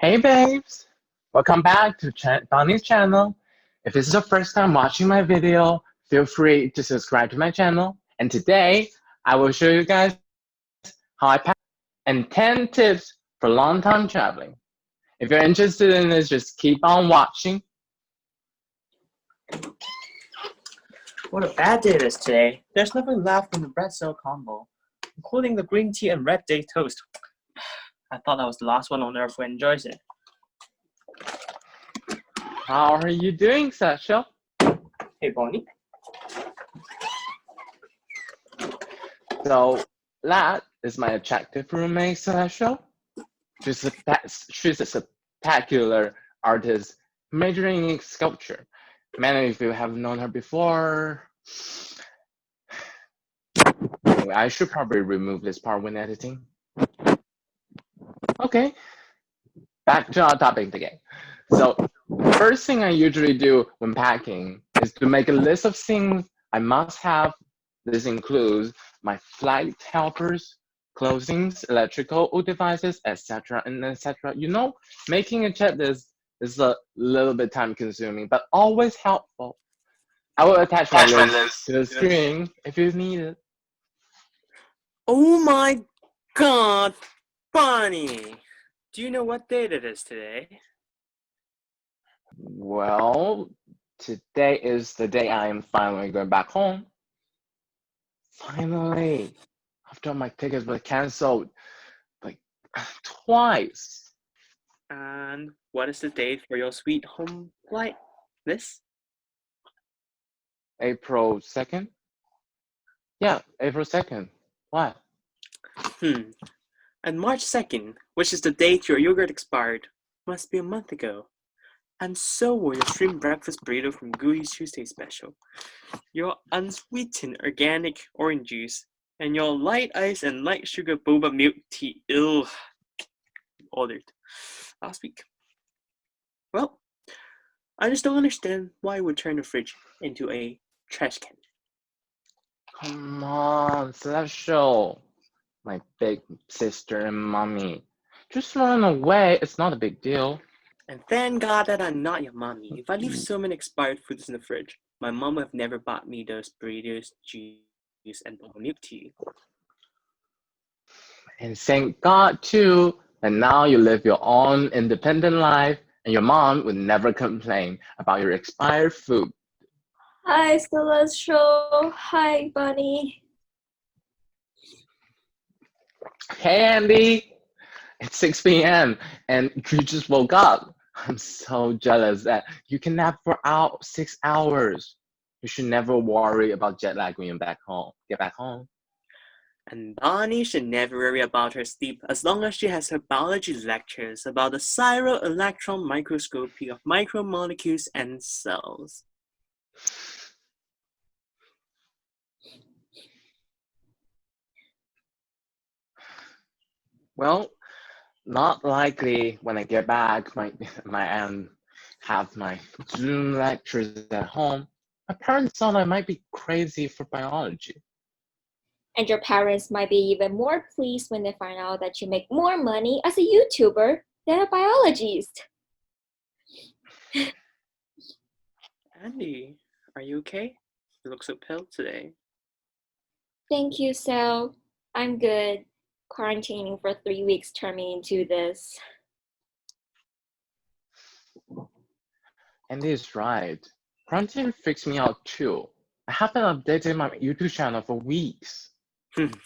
Hey babes, welcome back to Bonnie's channel. If this is your first time watching my video, feel free to subscribe to my channel. And today, I will show you guys how I pack and 10 tips for long-time traveling. If you're interested in this, just keep on watching. What a bad day it is today. There's nothing left from the bread cell combo, including the green tea and red day toast. I thought I was the last one on earth who enjoys it. How are you doing, Sasha? Hey, Bonnie. So, that is my attractive roommate, Sasha. She's a spectacular artist majoring in sculpture. Many of you have known her before. Anyway, I should probably remove this part when editing. Okay, back to our topic again. So, first thing I usually do when packing is to make a list of things I must have. This includes my flight helpers, clothings, electrical devices, etc. and etc. You know, making a checklist is a little bit time consuming, but always helpful. I will attach my list to the screen if you need it. Oh my god, Bonnie! Do you know what date it is today? Well, today is the day I am finally going back home. Finally, after my tickets were canceled like twice. And what is the date for your sweet home flight? This? April 2nd? Yeah, April 2nd. What? And March 2nd, which is the date your yogurt expired, must be a month ago. And so will your shrimp breakfast burrito from Gooey's Tuesday special, your unsweetened organic orange juice, and your light ice and light sugar boba milk tea. Ordered last week. Well, I just don't understand why you would turn the fridge into a trash can. Come on, Celestial. My big sister and mommy. Just run away, it's not a big deal. And thank God that I'm not your mommy. If I leave so many expired foods in the fridge, my mom would have never bought me those burritos, juice, and boba milk tea. And thank God too that now you live your own independent life and your mom would never complain about your expired food. Hi, Celestial. Hi, Bunny. Hey Andy, it's 6 p.m. and you just woke up. I'm so jealous that you can nap for 6 hours. You should never worry about jet lag when you get back home. And Bonnie should never worry about her sleep as long as she has her biology lectures about the cyro-electron microscopy of micromolecules and cells. Well, not likely when I get back, my aunt have my Zoom lectures at home. My parents thought I might be crazy for biology. And your parents might be even more pleased when they find out that you make more money as a YouTuber than a biologist. Andy, are you okay? You look so pale today. Thank you, Sal. I'm good. Quarantining for 3 weeks turned me into this. Andy is right. Quarantine freaks me out too. I haven't updated my YouTube channel for weeks.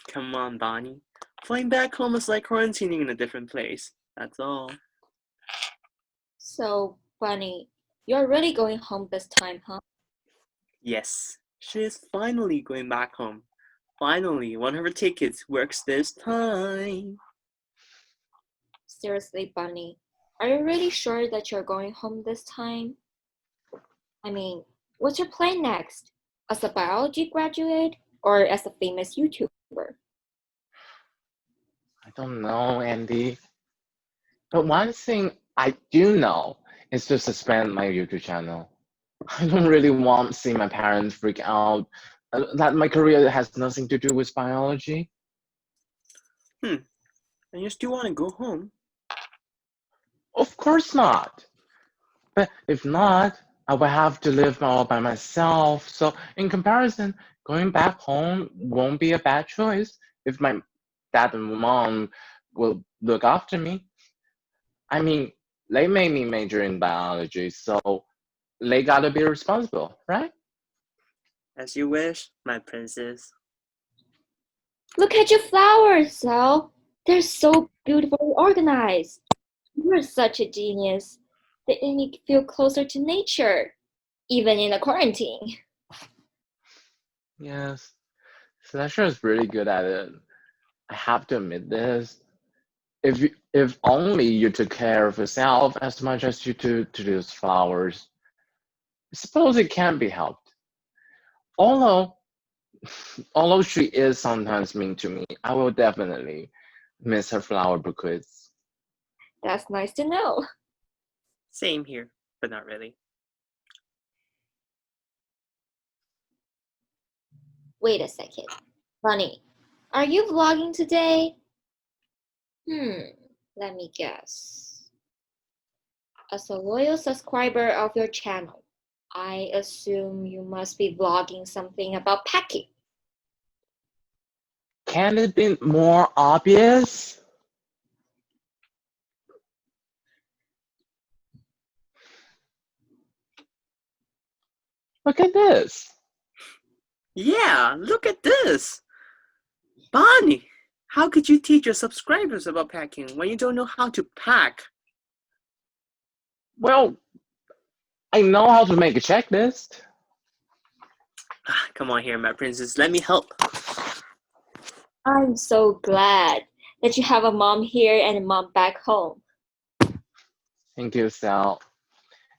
Come on, Bonnie. Flying back home is like quarantining in a different place. That's all. So, Bunny, you're really going home this time, huh? Yes, she is finally going back home. Finally, one of her tickets works this time. Seriously, Bunny, are you really sure that you're going home this time? I mean, what's your plan next? As a biology graduate or as a famous YouTuber? I don't know, Andy. But one thing I do know is to suspend my YouTube channel. I don't really want to see my parents freak out that my career has nothing to do with biology. And you still want to go home? Of course not. But if not, I will have to live all by myself. So in comparison, going back home won't be a bad choice if my dad and mom will look after me. I mean, they made me major in biology, so they gotta be responsible, right? As you wish, my princess. Look at your flowers, Sal. They're so beautifully organized. You're such a genius. They make me feel closer to nature, even in a quarantine. Yes, Slasher is really good at it. I have to admit this. If only you took care of yourself as much as you do to those flowers, I suppose it can be helped. Although, although she is sometimes mean to me, I will definitely miss her flower bouquets. That's nice to know. Same here, but not really. Wait a second. Bunny, are you vlogging today? Let me guess. As a loyal subscriber of your channel, I assume you must be vlogging something about packing. Can it be more obvious? Look at this. Yeah, look at this! Bonnie, how could you teach your subscribers about packing when you don't know how to pack? Well, I know how to make a checklist. Come on here, my princess, let me help. I'm so glad that you have a mom here and a mom back home. Thank you, Sal.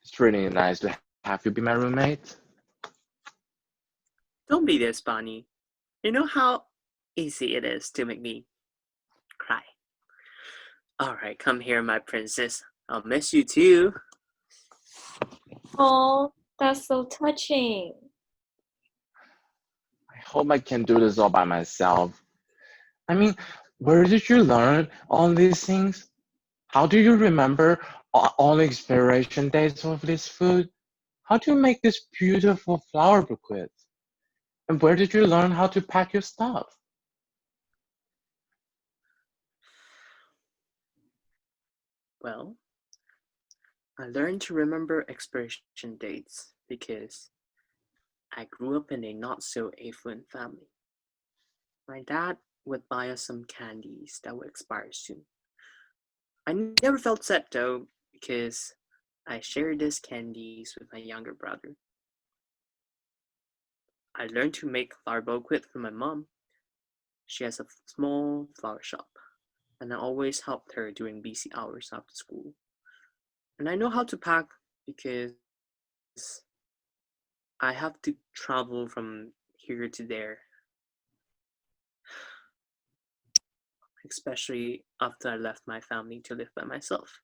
It's really nice to have you be my roommate. Don't be this, Bonnie. You know how easy it is to make me cry. Alright, come here, my princess. I'll miss you too. Oh, that's so touching. I hope I can do this all by myself. I mean, where did you learn all these things? How do you remember all the expiration dates of this food? How do you make this beautiful flower bouquet? And where did you learn how to pack your stuff? Well, I learned to remember expiration dates because I grew up in a not so affluent family. My dad would buy us some candies that would expire soon. I never felt sad though because I shared these candies with my younger brother. I learned to make flower bouquet from my mom. She has a small flower shop, and I always helped her during busy hours after school. And I know how to pack because I have to travel from here to there, especially after I left my family to live by myself.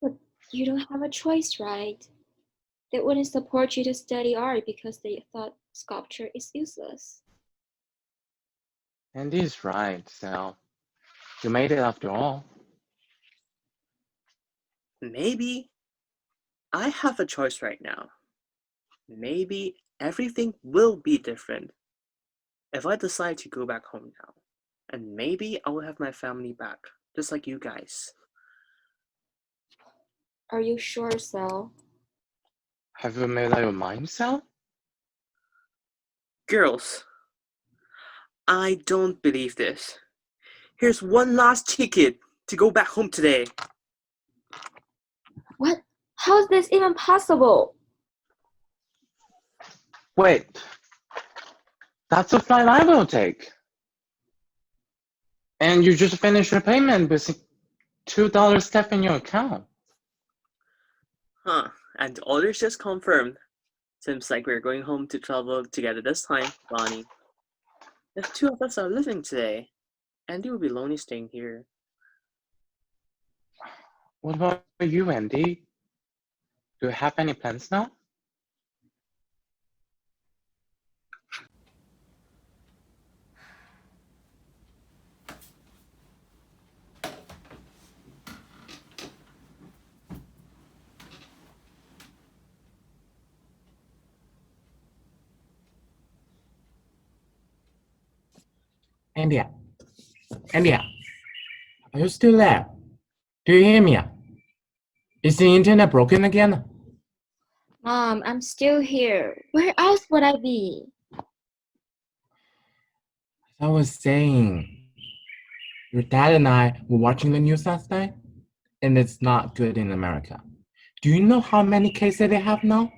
But you don't have a choice, right? They wouldn't support you to study art because they thought sculpture is useless. Andy is right, Sal. You made it after all. Maybe I have a choice right now. Maybe everything will be different if I decide to go back home now. And maybe I will have my family back, just like you guys. Are you sure, Sal? Have you made up your mind, Sal? Girls, I don't believe this. Here's one last ticket to go back home today. What? How is this even possible? Wait, that's a flight I will take. And you just finished your payment with $2 left in your account. Huh, and the order's just confirmed. Seems like we're going home to travel together this time, Bonnie. If two of us are living today, Andy will be lonely staying here. What about you, Andy? Do you have any plans now? India. India, are you still there? Do you hear me? Is the internet broken again? Mom, I'm still here. Where else would I be? As I was saying, your dad and I were watching the news last night, and it's not good in America. Do you know how many cases they have now?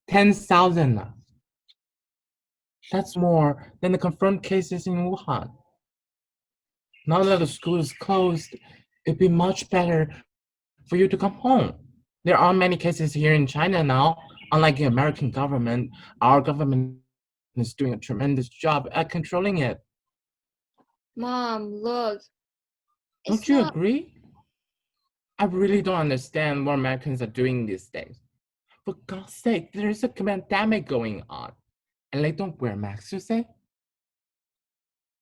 10,000. That's more than the confirmed cases in Wuhan. Now that the school is closed, it'd be much better for you to come home. There aren't many cases here in China now. Unlike the American government, our government is doing a tremendous job at controlling it. Mom, look. Don't It's you not. agree? I really don't understand what Americans are doing these days. For God's sake, there is a pandemic going on, and they don't wear masks, you say?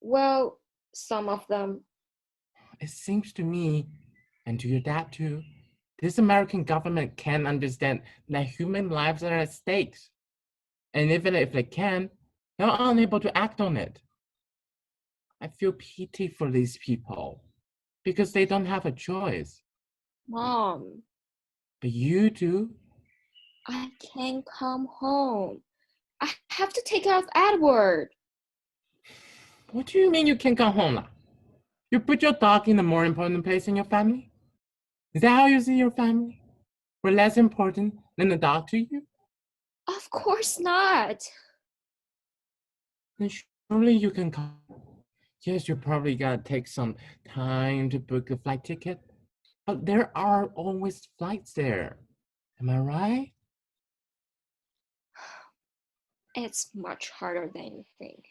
Well, some of them. It seems to me, and to your dad too, this American government can't understand that human lives are at stake. And even if they can, they're unable to act on it. I feel pity for these people because they don't have a choice. Mom, But you do. I can't come home. I have to take care of Edward. What do you mean you can't come home now? You put your dog in a more important place in your family? Is that how you see your family? We're less important than the dog to you? Of course not. Then surely you can come. Yes, you probably gotta take some time to book a flight ticket, but there are always flights there. Am I right? It's much harder than you think.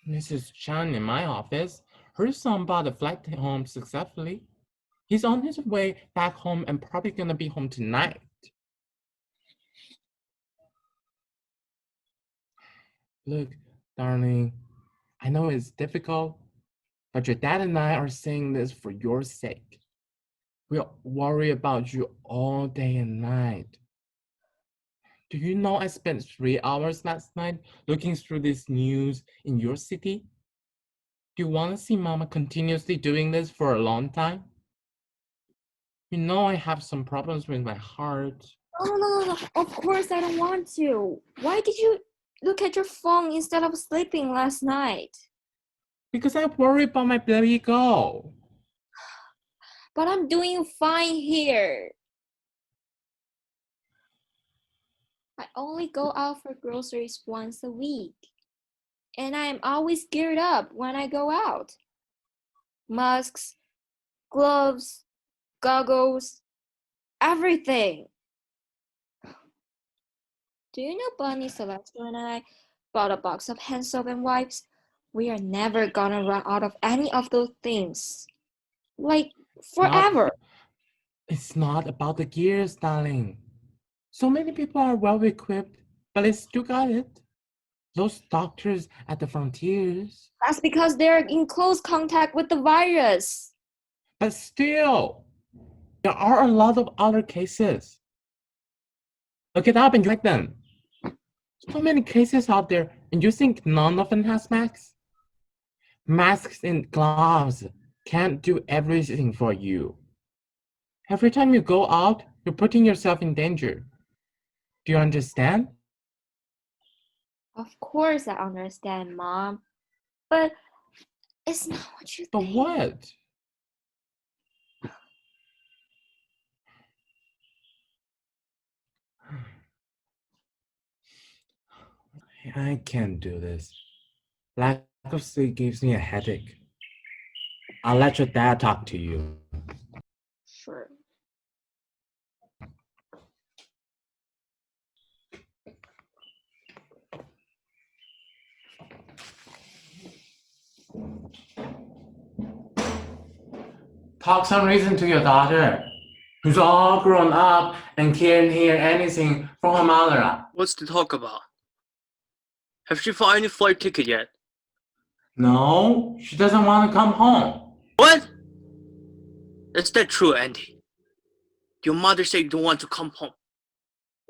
Mrs. Chun in my office, her son bought a flight home successfully. He's on his way back home and probably gonna be home tonight. Look, darling, I know it's difficult, but your dad and I are saying this for your sake. We'll worry about you all day and night. Do you know I spent 3 hours last night looking through this news in your city? Do you want to see Mama continuously doing this for a long time? You know I have some problems with my heart. No. Of course I don't want to. Why did you look at your phone instead of sleeping last night? Because I worry about my baby girl. But I'm doing fine here. I only go out for groceries once a week. And I am always geared up when I go out. Masks, gloves, goggles, everything. Do you know Bunny, Celeste, and I bought a box of hand soap and wipes? We are never gonna run out of any of those things. Like, Not, forever. it's not about the gears, darling. So many people are well equipped, but they still got it. Those doctors at the frontiers. That's because they're in close contact with the virus. But still, there are a lot of other cases. Look it up and check them. So many cases out there, and you think none of them has masks? Masks and gloves can't do everything for you. Every time you go out, you're putting yourself in danger. Do you understand? Of course I understand, Mom. But it's not what you But think. what? I can't do this. Lack of sleep gives me a headache. I'll let your dad talk to you. Sure. Talk some reason to your daughter, who's all grown up and can't hear anything from her mother. What's to talk about? Have you found any flight ticket yet? No, she doesn't want to come home. What? Is that true, Andy? Your mother said you don't want to come home.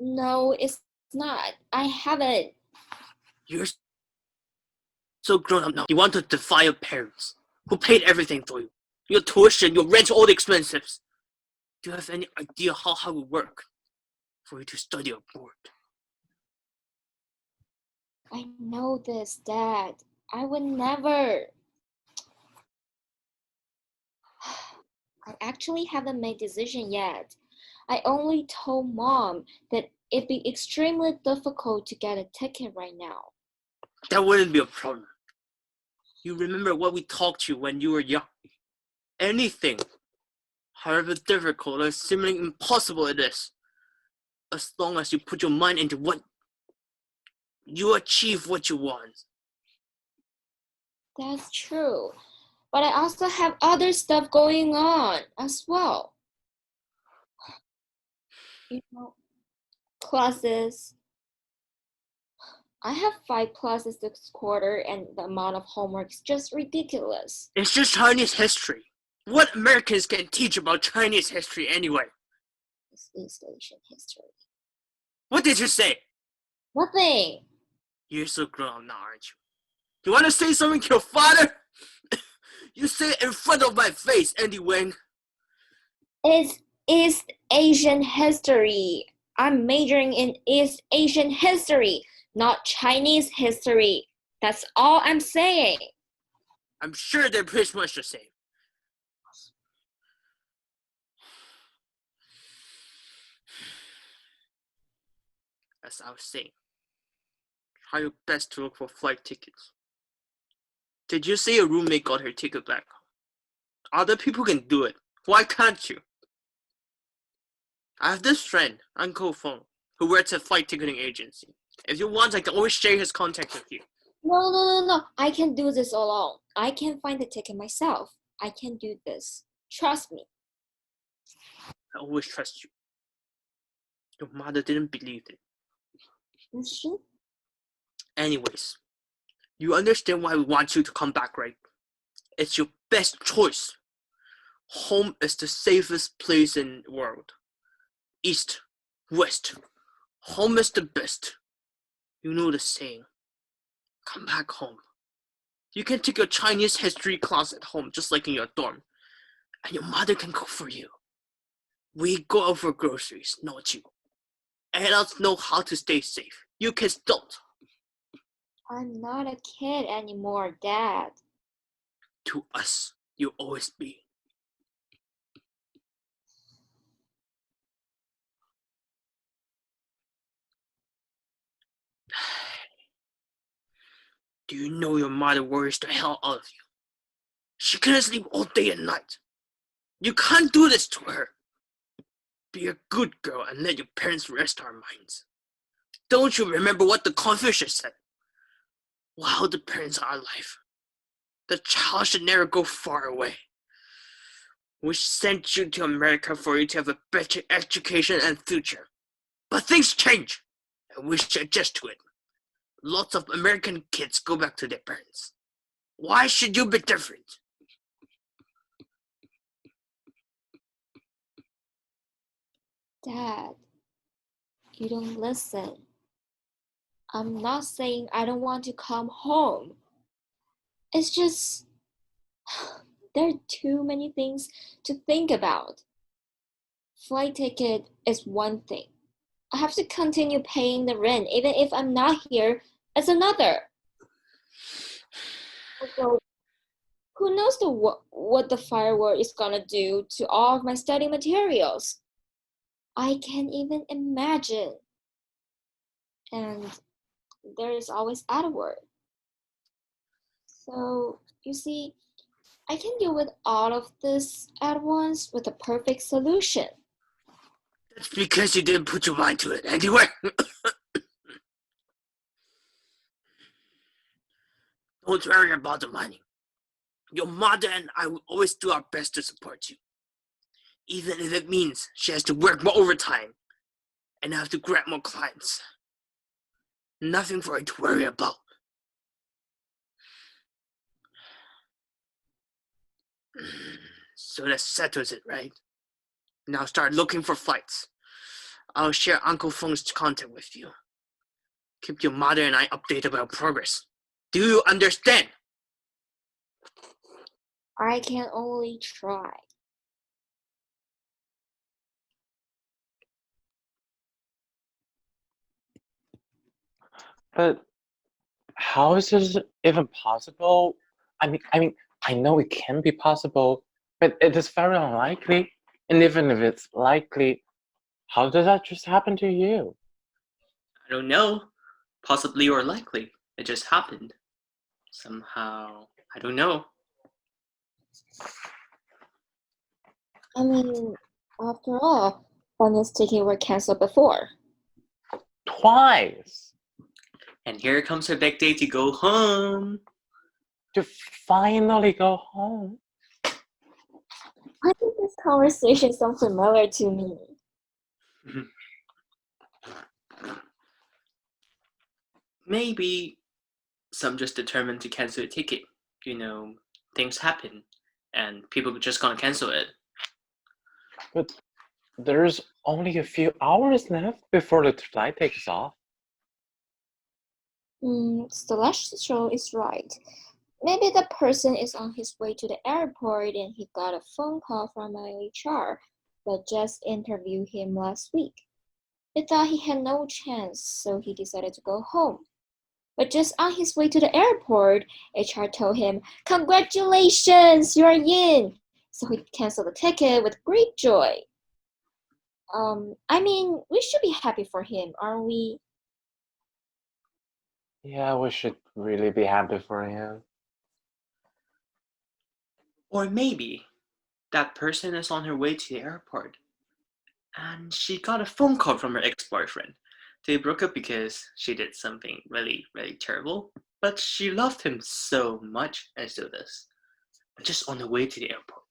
No, it's not. I haven't. You're so grown up now. You want to defy your parents, who paid everything for you. Your tuition, your rent, all the expenses. Do you have any idea how hard it would work for you to study abroad? I know this, Dad. I would never. I actually haven't made a decision yet. I only told Mom that it'd be extremely difficult to get a ticket right now. That wouldn't be a problem. You remember what we talked to you when you were young. Anything, however difficult or seemingly impossible it is, as long as you put your mind into what you achieve what you want. That's true. But I also have other stuff going on as well. You know, classes. I have 5 classes this quarter and the amount of homework is just ridiculous. It's just Chinese history. What Americans can teach about Chinese history anyway? It's East Asian history. What did you say? Nothing. You're so grown up now, aren't you? You want to say something to your father? You say it in front of my face, Andy Wang. It's East Asian history. I'm majoring in East Asian history, not Chinese history. That's all I'm saying. I'm sure they're pretty much the same. As I was saying, try your best to look for flight tickets. Did you say your roommate got her ticket back? Other people can do it. Why can't you? I have this friend, Uncle Huang, who works at a flight ticketing agency. If you want, I can always share his contact with you. No. I can do this alone. I can find the ticket myself. I can do this. Trust me. I always trust you. Your mother didn't believe it. Is she? Anyways, you understand why we want you to come back, right? It's your best choice. Home is the safest place in the world. East, West, home is the best. You know the saying. Come back home. You can take your Chinese history class at home, just like in your dorm. And your mother can cook for you. We go out for groceries, not you. Adults know how to stay safe. You kids don't. I'm not a kid anymore, Dad. To us, you'll always be. Do you know your mother worries the hell out of you? She couldn't sleep all day and night. You can't do this to her. Be a good girl and let your parents rest our minds. Don't you remember what the Confucius said? While the parents are alive, the child should never go far away. We sent you to America for you to have a better education and future. But things change, and we should adjust to it. Lots of American kids go back to their parents. Why should you be different? Dad, you don't listen. I'm not saying I don't want to come home. It's just there are too many things to think about. Flight ticket is one thing. I have to continue paying the rent even if I'm not here as another. Also, who knows what the firewall is gonna do to all of my study materials? I can't even imagine. And there is always Edward. So, you see, I can deal with all of this at once with a perfect solution. That's because you didn't put your mind to it anyway. Don't worry about the money. Your mother and I will always do our best to support you. Even if it means she has to work more overtime and have to grab more clients. Nothing for her to worry about. So that settles it, right? Now start looking for flights. I'll share Uncle Feng's contact with you. Keep your mother and I updated about progress. Do you understand? I can only try. But how is this even possible? I know it can be possible, but it is very unlikely. And even if it's likely, how does that just happen to you? I don't know. Possibly or likely. It just happened. Somehow. I don't know. I mean, after all, Bunny's tickets were cancelled before. Twice. And here comes her big day to go home. To finally go home. I think this conversation sounds familiar to me. Maybe some just determined to cancel a ticket. You know, things happen, and people just gonna cancel it. But there's only a few hours left before the flight takes off. Celestial is right. Maybe the person is on his way to the airport and he got a phone call from my HR that just interviewed him last week. He thought he had no chance, so he decided to go home. But just on his way to the airport, HR told him, "Congratulations, you're in!" So he canceled the ticket with great joy. I mean, we should be happy for him, aren't we? Yeah, we should really be happy for him. Or maybe that person is on her way to the airport and she got a phone call from her ex-boyfriend. They broke up because she did something really, really terrible, but she loved him so much and still does. But just on the way to the airport,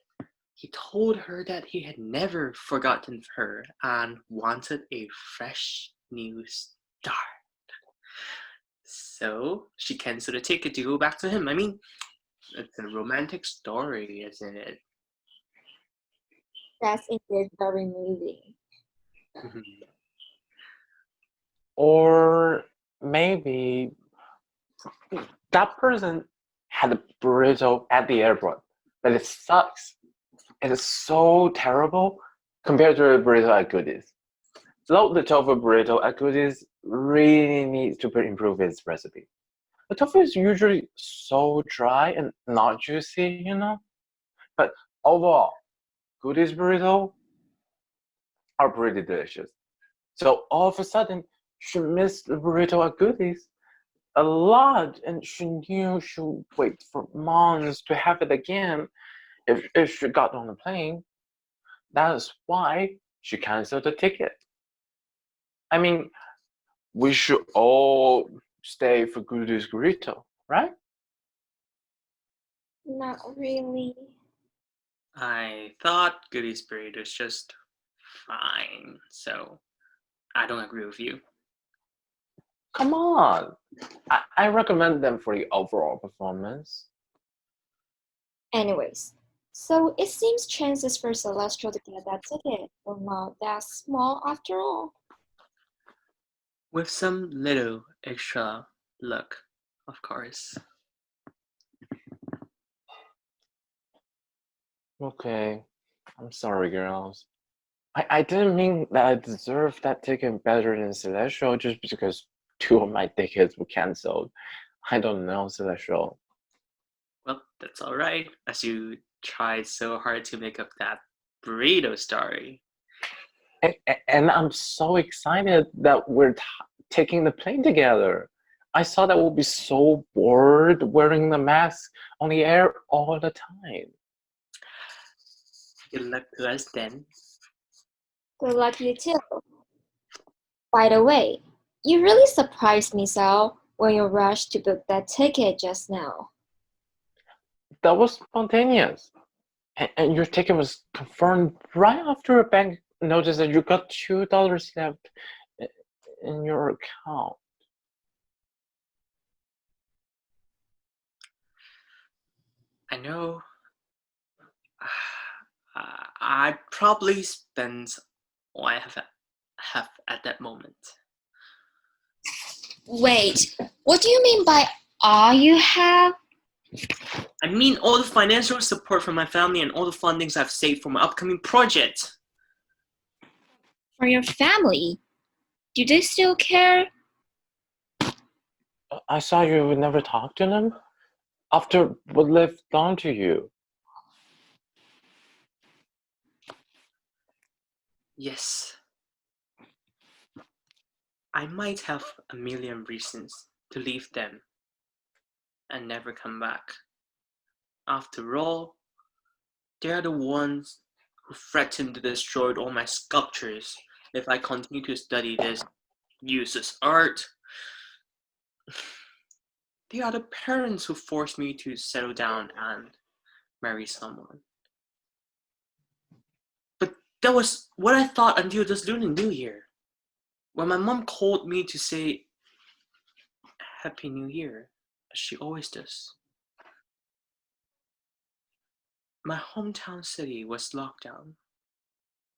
he told her that he had never forgotten her and wanted a fresh new start. So she canceled a ticket to go back to him. I mean, it's a romantic story, isn't it? That's indeed very moving. Or maybe that person had a burrito at the airport, but it sucks. It is so terrible compared to a burrito at Goodies. So the tofu burrito at Goodies really needs to improve its recipe. The tofu is usually so dry and not juicy, you know? But overall, Goodies burrito are pretty delicious. So all of a sudden, she missed the burrito at Goodies a lot, and she knew she would wait for months to have it again if she got on the plane. That's why she canceled the ticket. I mean, we should all stay for Goodies burrito, right? Not really. I thought Goody's burrito is just fine, so I don't agree with you. Come on. I recommend them for the overall performance. Anyways, so it seems chances for Celestial to get that ticket were not that small after all. With some little extra luck, of course. Okay, I'm sorry, girls. I didn't mean that I deserved that ticket better than Celestial just because two of my tickets were canceled. I don't know, Celestial. Well, that's alright, as you tried so hard to make up that burrito story. And I'm so excited that we're taking the plane together. I saw that we'll be so bored wearing the mask on the air all the time. Good luck to us then. Good luck you too. By the way, you really surprised me, Sal, when you rushed to book that ticket just now. That was spontaneous. And your ticket was confirmed right after a bank noticed that you got $2 left in your account. I know I probably spent all I have at that moment. Wait, what do you mean by All you have? I mean all the financial support from my family and all the fundings I've saved for my upcoming project. For your family? Do they still care? I saw you would never talk to them after what they've done to you. Yes. I might have a million reasons to leave them and never come back. After all, they are the ones who threatened to destroy all my sculptures if I continue to study this useless art. They are the parents who forced me to settle down and marry someone. But that was what I thought until this Lunar New Year, when my mom called me to say Happy New Year, as she always does. My hometown city was locked down.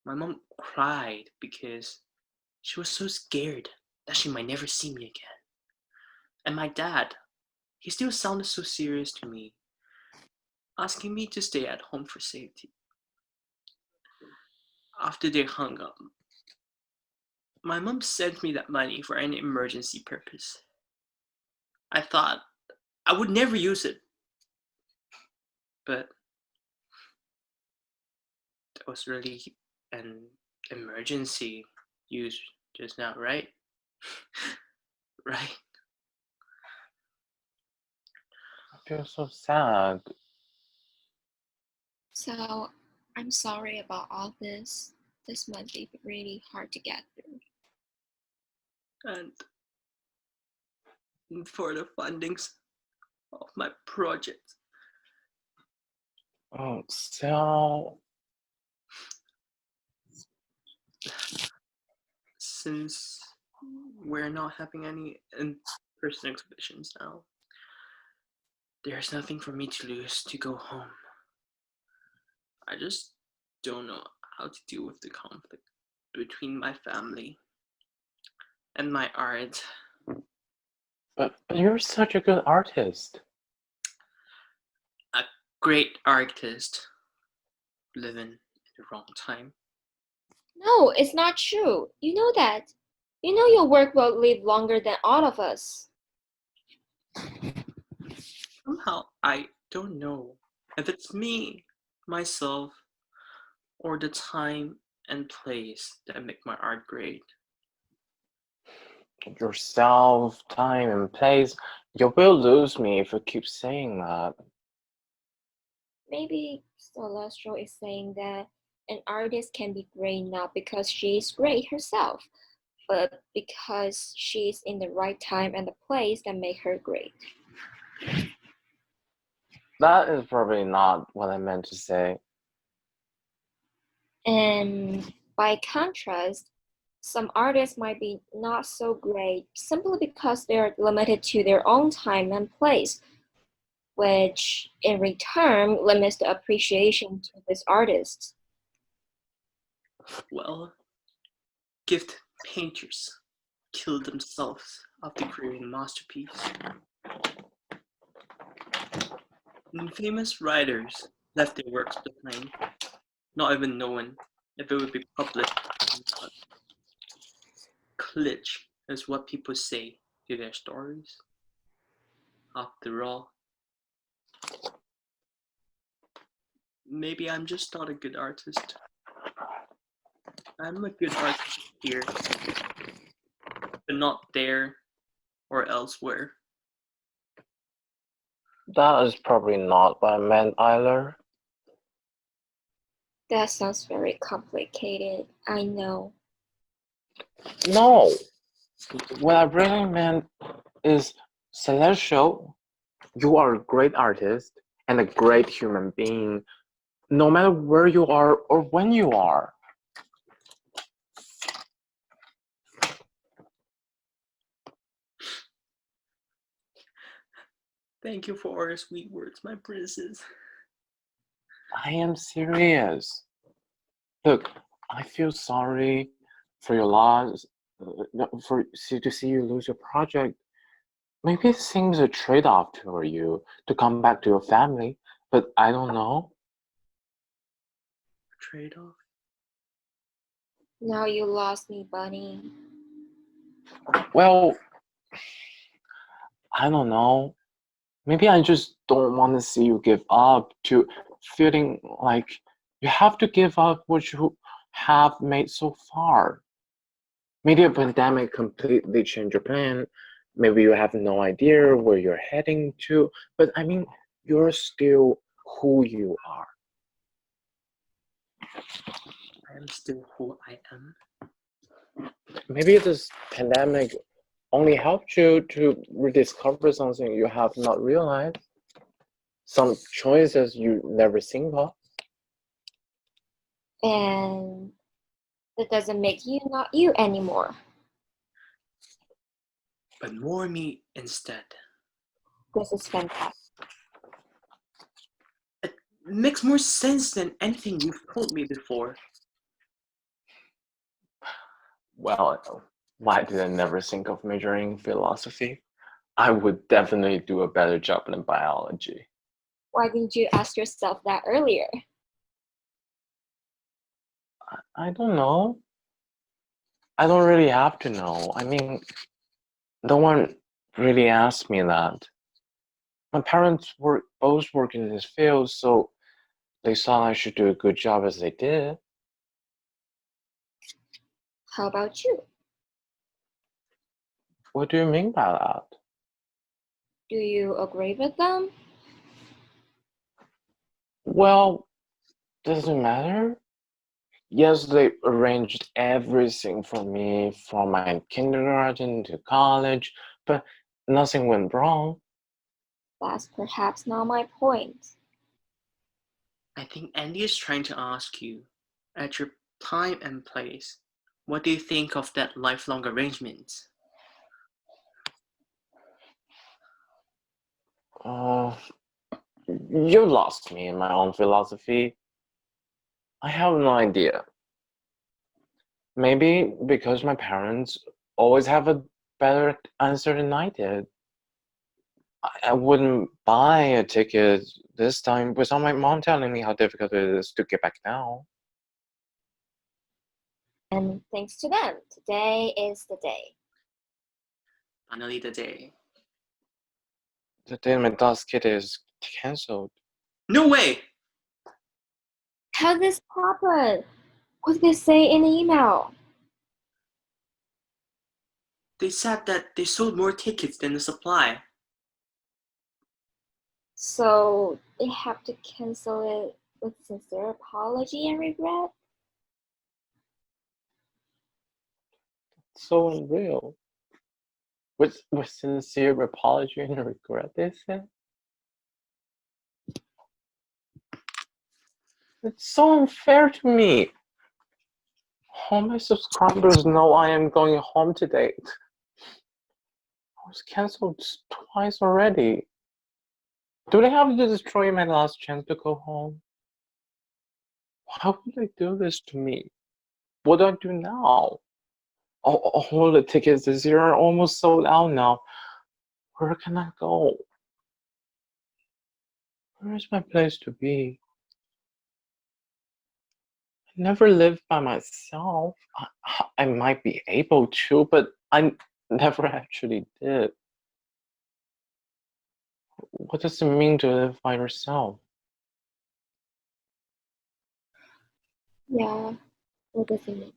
My mom cried because she was so scared that she might never see me again. And my dad, he still sounded so serious to me, asking me to stay at home for safety. After they hung up, my mom sent me that money for any emergency purpose. I thought I would never use it, but that was really an emergency use just now, right? Right? I feel so sad. So, I'm sorry about all this. This might be really hard to get through. And for the fundings of my project. Oh, so Since we're not having any in-person exhibitions now, there's nothing for me to lose to go home. I just don't know how to deal with the conflict between my family and my art. but you're such a good artist. A great artist living in the wrong time. No, it's not true. You know that. You know your work will live longer than all of us. Somehow, I don't know if it's me, myself, or the time and place that make my art great. Yourself, time, and place. You will lose me if you keep saying that. Maybe Celestial is saying that an artist can be great not because she is great herself, but because she's in the right time and the place that make her great. That is probably not what I meant to say. And by contrast, some artists might be not so great simply because they are limited to their own time and place, which in return limits the appreciation to this artist. Well, gift painters kill themselves after creating a masterpiece. And famous writers left their works behind, not even knowing if it would be published or not. Glitch is what people say to their stories. After all, maybe I'm just not a good artist. I'm a good artist here, but not there or elsewhere. That is probably not what I meant either. That sounds very complicated, I know. No, what I really meant is Celestial, you are a great artist and a great human being, no matter where you are or when you are. Thank you for all your sweet words, my princess. I am serious. Look, I feel sorry for your loss, to see you lose your project. Maybe it seems a trade-off for you to come back to your family, but I don't know. Trade-off? Now you lost me, Bunny. Well, I don't know. Maybe I just don't want to see you give up to feeling like you have to give up what you have made so far. Maybe a pandemic completely changed your plan. Maybe you have no idea where you're heading to, but I mean, you're still who you are. I am still who I am. Maybe this pandemic only helped you to rediscover something you have not realized, some choices you never think of. And that doesn't make you not you anymore. But more me instead. This is fantastic. It makes more sense than anything you've told me before. Well, why did I never think of majoring in philosophy? I would definitely do a better job in biology. Why didn't you ask yourself that earlier? I don't know. I don't really have to know. I mean, no one really asked me that. My parents were both working in this field, so they thought I should do a good job as they did. How about you? What do you mean by that? Do you agree with them? Well, does it matter? Yes, they arranged everything for me from my kindergarten to college, but nothing went wrong. That's perhaps not my point. I think Andy is trying to ask you, at your time and place, what do you think of that lifelong arrangement? Uh, you lost me in my own philosophy. I have no idea. Maybe because my parents always have a better answer than I did. I wouldn't buy a ticket this time without my mom telling me how difficult it is to get back now. And thanks to them, today is the day. Finally the day. The day my dad's kid is cancelled. No way! How did this happen? What did they say in the email? They said that they sold more tickets than the supply. So they have to cancel it with sincere apology and regret? So unreal. With sincere apology and regret, they said. It's so unfair to me. All my subscribers know I am going home today. I was cancelled twice already. Do they have to destroy my last chance to go home? Why would they do this to me? What do I do now? All the tickets this year are almost sold out now. Where can I go? Where is my place to be? I never lived by myself. I might be able to, but I never actually did. What does it mean to live by yourself? Yeah, what does it mean?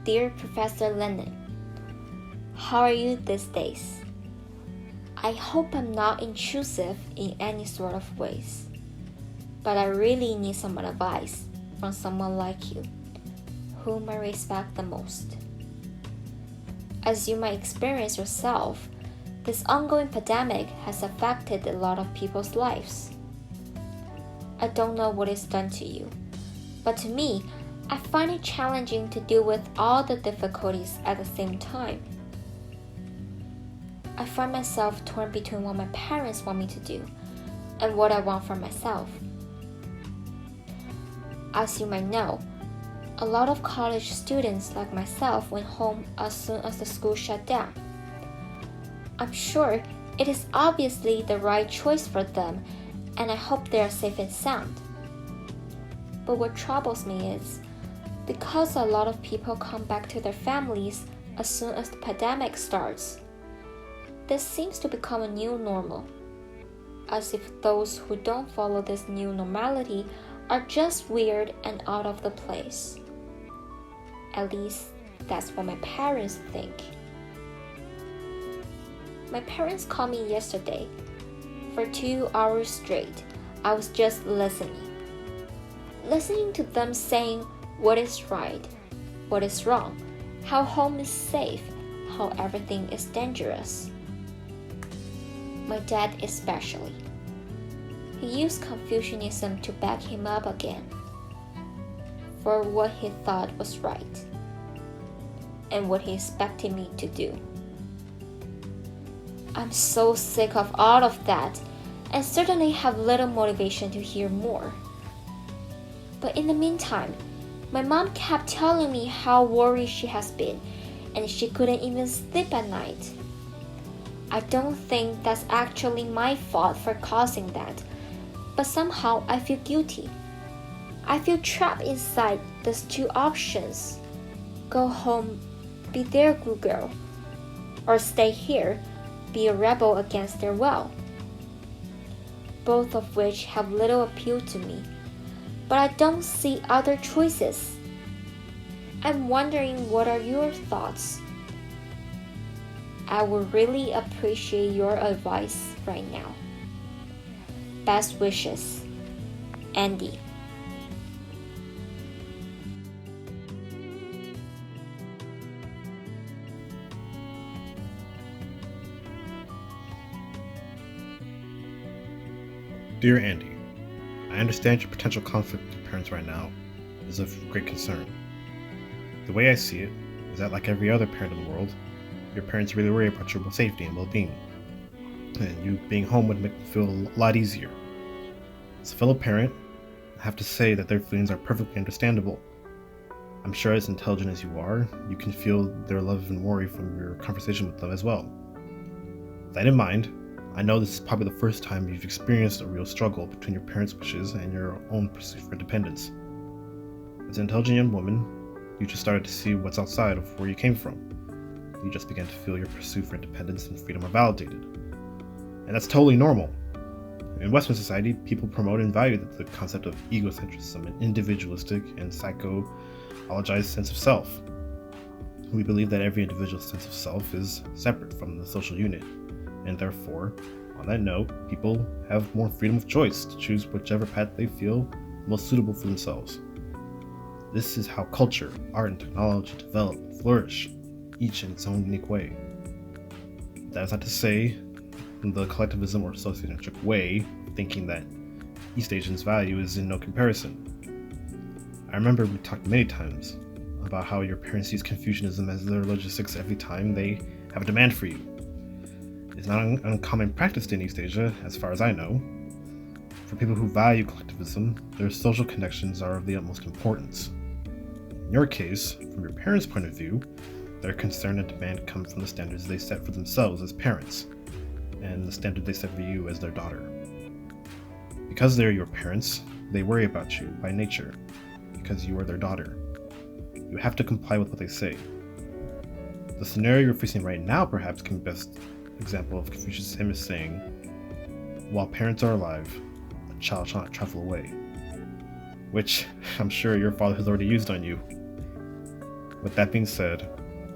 Dear Professor Lennon, how are you these days? I hope I'm not intrusive in any sort of ways, but I really need some advice from someone like you, whom I respect the most. As you might experience yourself, this ongoing pandemic has affected a lot of people's lives. I don't know what it's done to you, but to me, I find it challenging to deal with all the difficulties at the same time. I find myself torn between what my parents want me to do and what I want for myself. As you might know, A lot of college students like myself went home as soon as the school shut down. I'm sure it is obviously the right choice for them, and I hope they are safe and sound. But what troubles me is, because a lot of people come back to their families as soon as the pandemic starts, this seems to become a new normal, as if those who don't follow this new normality are just weird and out of the place. At least, that's what my parents think. My parents called me yesterday. For 2 hours straight, I was just listening. Listening to them saying what is right, what is wrong, how home is safe, how everything is dangerous. My dad especially. He used Confucianism to back him up again for what he thought was right and what he expected me to do. I'm so sick of all of that and certainly have little motivation to hear more. But in the meantime, my mom kept telling me how worried she has been and she couldn't even sleep at night. I don't think that's actually my fault for causing that, but somehow I feel guilty. I feel trapped inside these two options. Go home, be their good girl, or stay here, be a rebel against their will. Both of which have little appeal to me, but I don't see other choices. I'm wondering, what are your thoughts? I would really appreciate your advice right now. Best wishes, Andy. Dear Andy, I understand your potential conflict with your parents right now is of great concern. The way I see it is that, like every other parent in the world, your parents really worry about your safety and well-being, and you being home would make them feel a lot easier. As a fellow parent, I have to say that their feelings are perfectly understandable. I'm sure as intelligent as you are, you can feel their love and worry from your conversation with them as well. With that in mind, I know this is probably the first time you've experienced a real struggle between your parents' wishes and your own pursuit for independence. As an intelligent young woman, you just started to see what's outside of where you came from. You just began to feel your pursuit for independence and freedom are validated. And that's totally normal. In Western society, people promote and value the concept of egocentrism, an individualistic and psychologized sense of self. We believe that every individual's sense of self is separate from the social unit, and therefore, on that note, people have more freedom of choice to choose whichever path they feel most suitable for themselves. This is how culture, art, and technology develop and flourish, each in its own unique way. That is not to say the collectivism or sociocentric way of thinking that East Asians' value is in no comparison. I remember we talked many times about how your parents use Confucianism as their logistics every time they have a demand for you. It's not an uncommon practice in East Asia, as far as I know. For people who value collectivism, their social connections are of the utmost importance. In your case, from your parents' point of view, their concern and demand come from the standards they set for themselves as parents, and the standard they set for you as their daughter. Because they're your parents, they worry about you by nature, because you are their daughter. You have to comply with what they say. The scenario you're facing right now perhaps can be best example of Confucius' famous saying, "While parents are alive, a child shall not travel away," which I'm sure your father has already used on you. With that being said,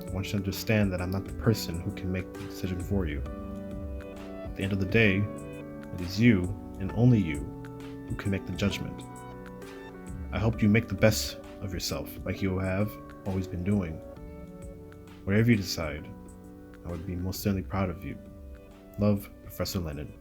I want you to understand that I'm not the person who can make the decision for you. At the end of the day, it is you, and only you, who can make the judgment. I hope you make the best of yourself, like you have always been doing. Whatever you decide, I would be most certainly proud of you. Love, Professor Lennon.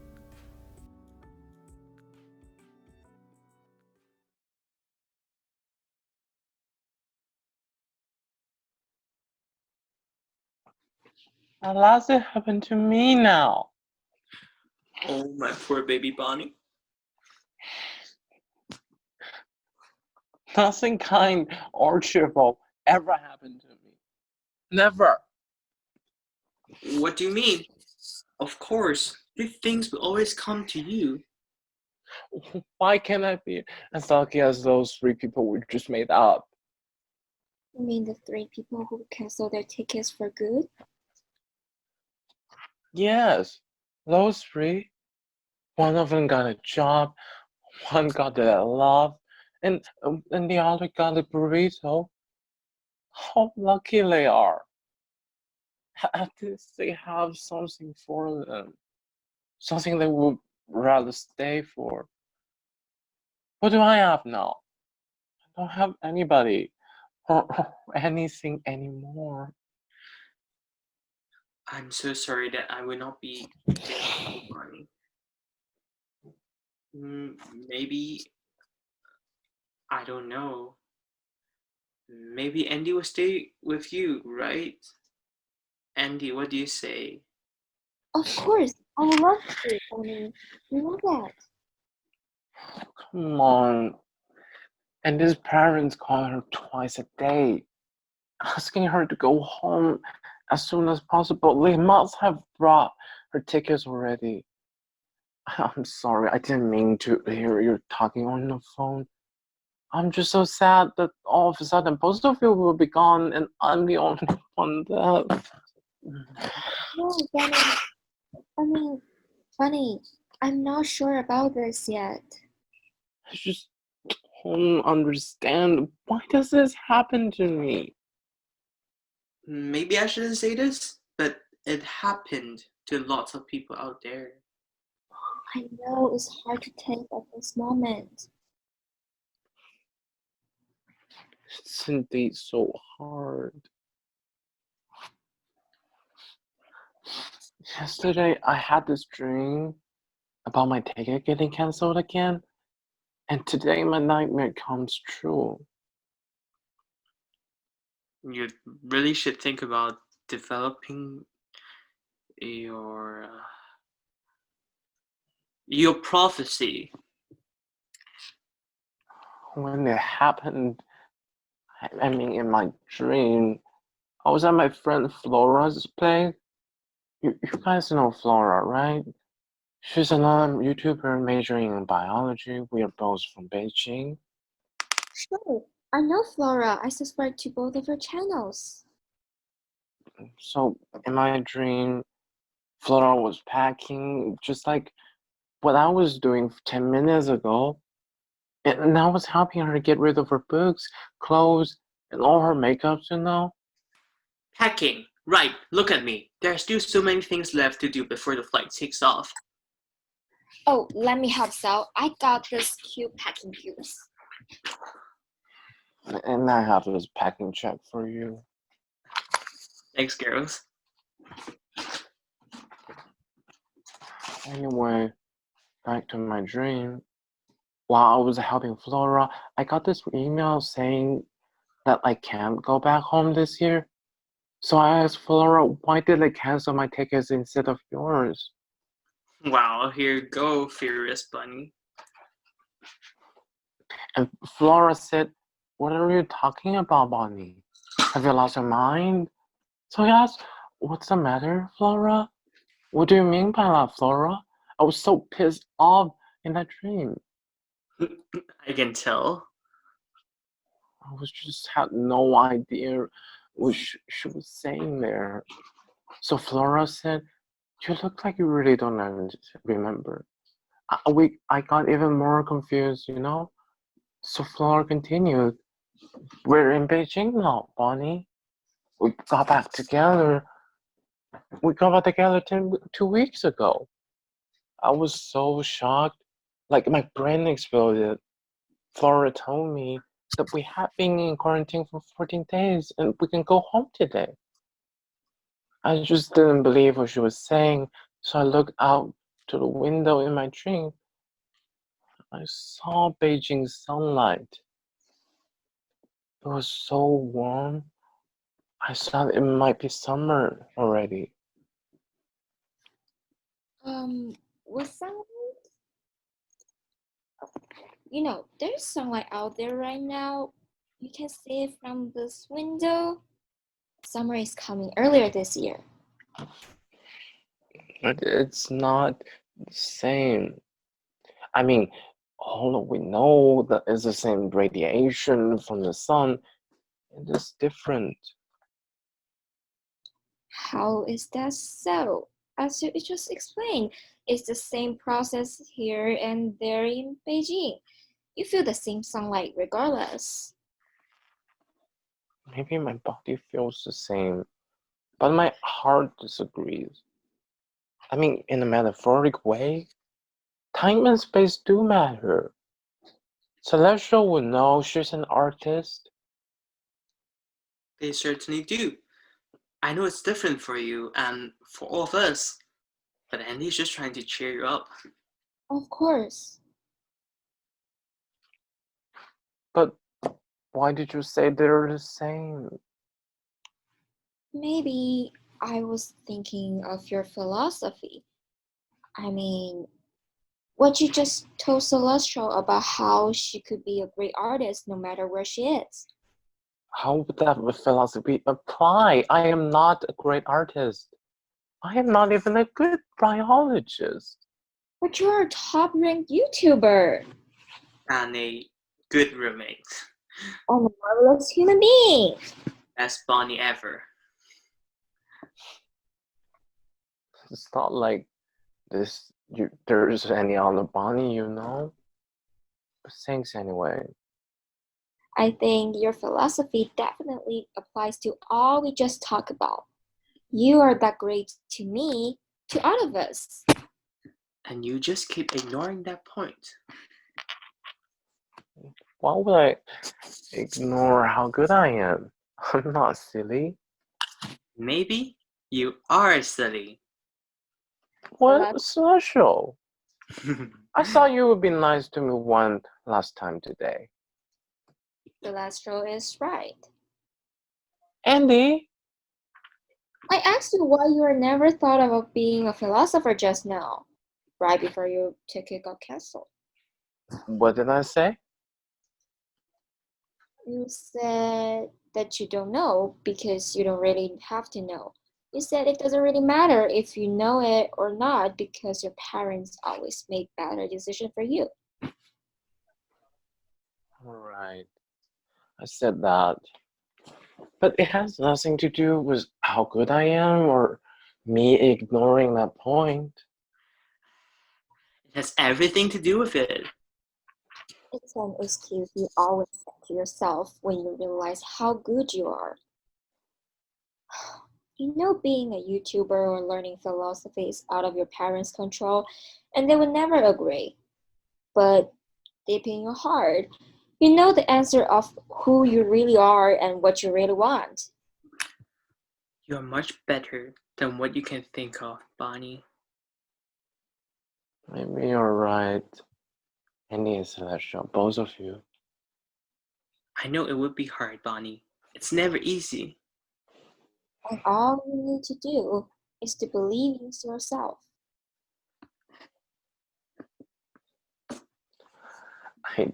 What does it happen to me now? Oh, my poor baby Bonnie. Nothing kind or cheerful ever happened to me. Never. What do you mean? Of course, good things will always come to you. Why can't I be as lucky as those three people we just made up? You mean the 3 people who canceled their tickets for good? Yes, those three. One of them got a job, one got a love, and the other got a burrito. How lucky they are. At least they have something for them. Something they would rather stay for. What do I have now? I don't have anybody or anything anymore. I'm so sorry that I will not be there for you, Bonnie. Maybe, I don't know. Maybe Andy will stay with you, right? Andy, what do you say? Of course, I would love to, Bonnie. You know that. Come on. And his parents call her twice a day, asking her to go home as soon as possible. They must have brought her tickets already. I'm sorry, I didn't mean to hear you talking on the phone. I'm just so sad that all of a sudden both of you will be gone and I'm the only one left. No, Bonnie, I'm not sure about this yet. I just don't understand. Why does this happen to me? Maybe I shouldn't say this, but it happened to lots of people out there. I know it's hard to take at this moment. It's indeed so hard. Yesterday, I had this dream about my ticket getting cancelled again, and today my nightmare comes true. You really should think about developing your prophecy. When it happened, I mean, in my dream, I was at my friend Flora's place. You guys know Flora, right? She's another YouTuber majoring in biology. We are both from Beijing. Sure, I know Flora. I subscribe to both of her channels. So in my dream, Flora was packing just like what I was doing 10 minutes ago. And I was helping her get rid of her books, clothes, and all her makeups, you know? Packing. Right, look at me. There are still so many things left to do before the flight takes off. Oh, let me help, Sal. I got this cute packing cubes. And I have this packing check for you. Thanks, girls. Anyway, back to my dream. While I was helping Flora, I got this email saying that I can't go back home this year. So I asked Flora, why did they cancel my tickets instead of yours? Wow, here you go, Furious Bunny. And Flora said, what are you talking about, Bonnie? Have you lost your mind? So I asked, what's the matter, Flora? What do you mean by that, Flora? I was so pissed off in that dream. I can tell. I was just had no idea what she was saying there. So Flora said, you look like you really don't remember. I got even more confused, you know? So Flora continued, we're in Beijing now, Bonnie. We got back together. We got back together 2 weeks ago. I was so shocked, like my brain exploded. Flora told me that we have been in quarantine for 14 days and we can go home today. I just didn't believe what she was saying, so I looked out to the window in my dream. I saw Beijing sunlight. It was so warm. I thought it might be summer already. What sound? You know, there's sunlight out there right now. You can see it from this window. Summer is coming earlier this year. But it's not the same. I mean, all we know that is the same radiation from the sun. It is different. How is that so? As you just explained, it's the same process here and there in Beijing. You feel the same sunlight regardless. Maybe my body feels the same, but my heart disagrees. I mean, in a metaphoric way, time and space do matter. Celestial would know she's an artist. They certainly do. I know it's different for you and for all of us, but Andy's just trying to cheer you up. Of course. But why did you say they're the same? Maybe I was thinking of your philosophy. I mean, what you just told Celestial about how she could be a great artist no matter where she is. How would that philosophy apply? I am not a great artist. I am not even a good biologist. But you're a top ranked YouTuber And a good roommate. and a marvelous human being. Best Bonnie ever. It's not like there's any other Bonnie, you know? But thanks anyway. I think your philosophy definitely applies to all we just talked about. You are that great to me, to all of us. And you just keep ignoring that point. Why would I ignore how good I am? I'm not silly. Maybe you are silly. What special? I thought you would be nice to me one last time today. Celestial is right. Andy? I asked you why you never thought about being a philosopher just now, right before your ticket got cancelled. What did I say? You said that you don't know because you don't really have to know. You said it doesn't really matter if you know it or not because your parents always make better decisions for you. Alright, I said that. But it has nothing to do with how good I am or me ignoring that point. It has everything to do with it. It's an excuse you always say to yourself when you realize how good you are. You know, being a YouTuber or learning philosophy is out of your parents' control and they would never agree. But deep in your heart, you know the answer of who you really are and what you really want. You are much better than what you can think of, Bonnie. Maybe you're right. Andy and Celestial, both of you. I know it would be hard, Bonnie. It's never easy. And all you need to do is to believe in yourself. I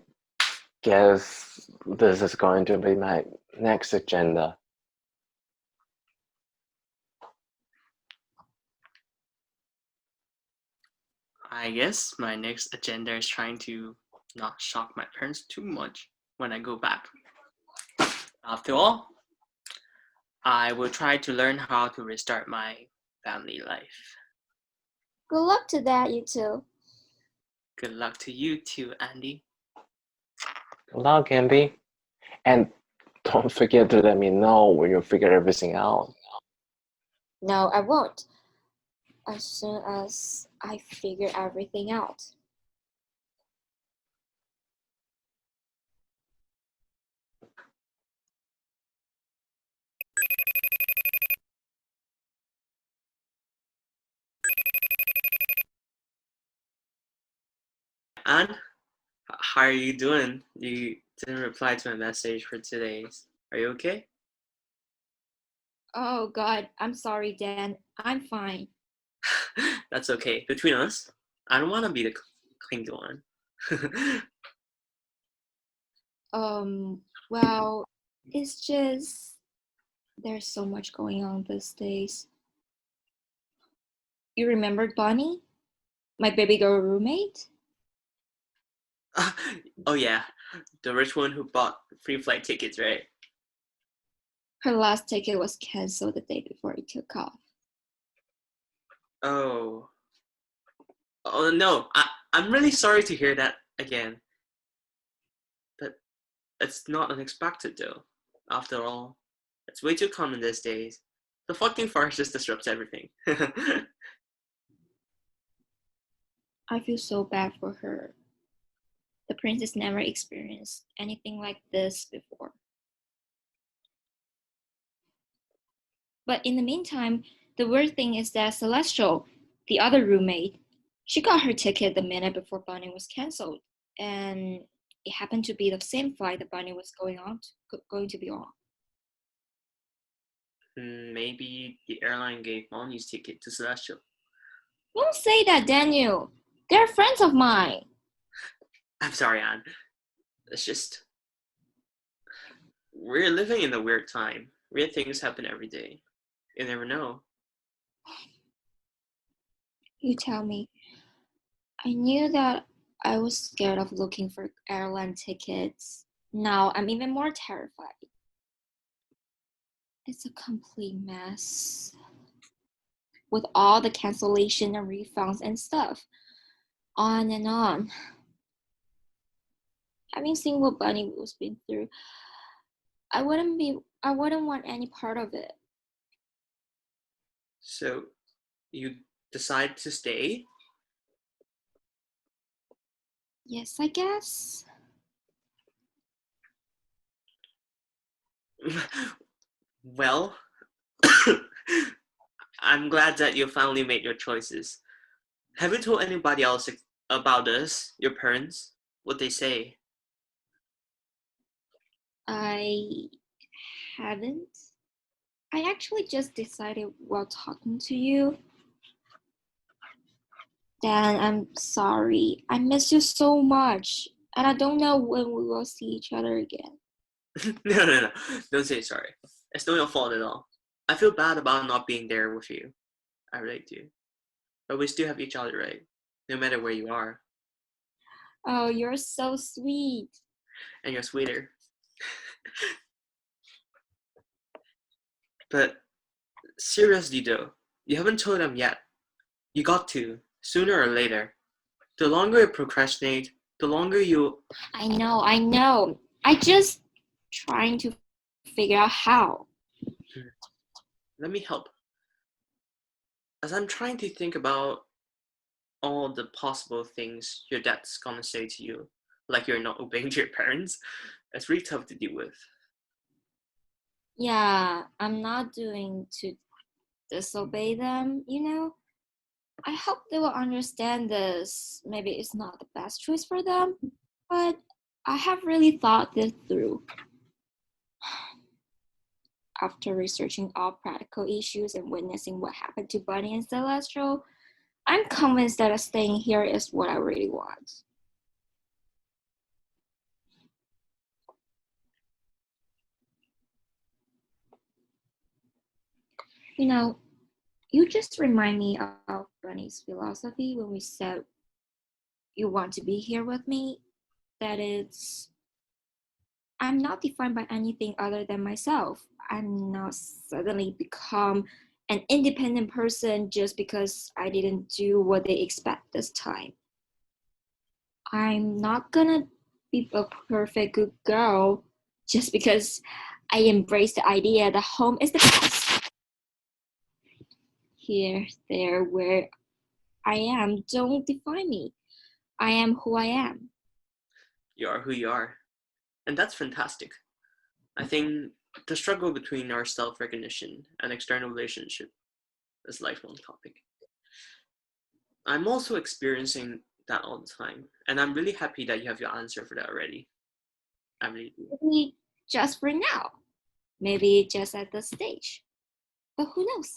guess this is going to be my next agenda. I guess my next agenda is trying to not shock my parents too much when I go back. After all, I will try to learn how to restart my family life. Good luck to that, you two. Good luck to you too, Andy. Good luck, Andy. And don't forget to let me know when you figure everything out. No, I won't. As soon as I figure everything out. Anne, how are you doing? You didn't reply to my message for today. Are you okay? Oh God, I'm sorry, Dan. I'm fine. That's okay. Between us, I don't want to be the clingy one. Well, it's just there's so much going on these days. You remember Bonnie, my baby girl roommate? Oh yeah, the rich one who bought free flight tickets, right? Her last ticket was canceled the day before it took off. Oh. Oh no, I'm really sorry to hear that again. But it's not unexpected though. After all, it's way too common these days. The fucking farce just disrupts everything. I feel so bad for her. The princess never experienced anything like this before. But in the meantime, the weird thing is that Celestial, the other roommate, she got her ticket the minute before Bonnie was canceled, and it happened to be the same flight that Bonnie was going to be on. Maybe the airline gave Bonnie's ticket to Celestial. Don't say that, Daniel. They're friends of mine. I'm sorry, Anne. It's just we're living in a weird time. Weird things happen every day. You never know. You tell me. I knew that I was scared of looking for airline tickets. Now I'm even more terrified. It's a complete mess. With all the cancellation and refunds and stuff. On and on. Having seen what Bunny was been through, I wouldn't want any part of it. So, you decide to stay? Yes, I guess. Well, I'm glad that you finally made your choices. Have you told anybody else about this? Your parents? What they say? I haven't. I actually just decided while talking to you. Dan, I'm sorry. I miss you so much. And I don't know when we will see each other again. No. Don't say sorry. It's not your fault at all. I feel bad about not being there with you. I really do. But we still have each other, right? No matter where you are. Oh, you're so sweet. And you're sweeter. But seriously though, you haven't told them yet. You got to, sooner or later. The longer you procrastinate, the longer you... I know. I just trying to figure out how. Let me help. As I'm trying to think about all the possible things your dad's gonna say to you, like you're not obeying your parents, it's really tough to deal with. Yeah, I'm not doing to disobey them, you know? I hope they will understand this. Maybe it's not the best choice for them, but I have really thought this through. After researching all practical issues and witnessing what happened to Bunny and Celestial, I'm convinced that staying here is what I really want. You know, you just remind me of Bunny's philosophy when we said you want to be here with me. That it's, I'm not defined by anything other than myself. I'm not suddenly become an independent person just because I didn't do what they expect this time. I'm not gonna be a perfect good girl just because I embrace the idea that home is the best. Here, there, where I am, don't define me. I am who I am. You are who you are. And that's fantastic. I think the struggle between our self-recognition and external relationship is a lifelong topic. I'm also experiencing that all the time, and I'm really happy that you have your answer for that already. I really do. Maybe just for now. Maybe just at this stage. But who knows?